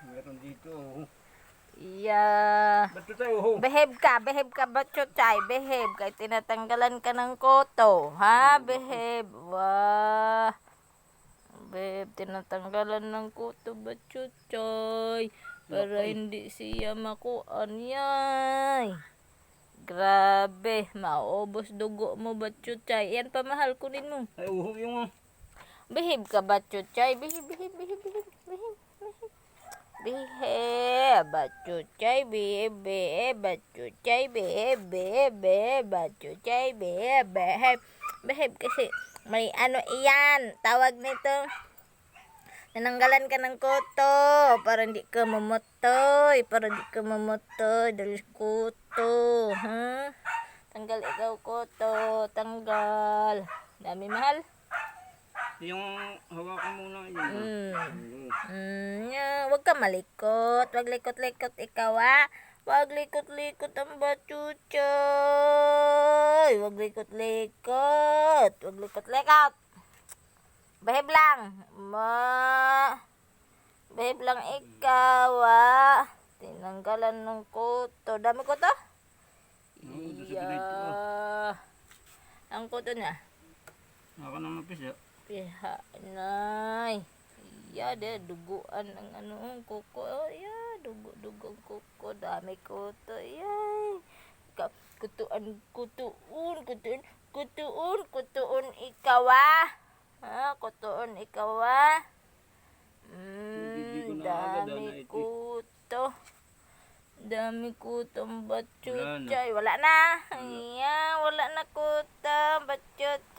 Meron dito. Oh. Yeah. Ba't tayo? Oh. Behave ka, Batchuchay, behave. Kahit tinatanggalan ka ng koto, ha? Behave. Wah. Behave, tinatanggalan ng koto, Batchuchay. Para hindi siya makuan, yay. Grabe, maubos dugo mo, Batchuchay. Yan pa, mahal, kunin mo. Ay, yung... Behave ka, Batchuchay. Behave. Behave, Batchuchay, behave, Batchuchay, behave, Batchuchay, behave. Behave kasi may ano iyan, tawag nito. Nananggalan ka ng koto para hindi ka mamatay, dahil koto, ha? Tanggal ikaw koto, tanggal. Dami mahal. Yung hawakan muna yun. Wag ka malikot. Wag likot-likot ikaw, ha? Wag likot-likot ang Batchuchay. Wag likot-likot. Behave lang. Behave lang ikaw, ha? Tinanggalan ng koto. Dami koto? Iya. Ang koto niya. Ako nang napis, ya. Piha, nay. Iya, de duguan ang ano, ang kuko. Oh, iya, dugo ang kuko. Dami koto. Yay. Kutuun ikaw, ah. Ha, kutuun ikaw, ah. Dami kuto. Dami kutong Batchuchay. Wala na. Iya, wala na kuto, Batchuchay.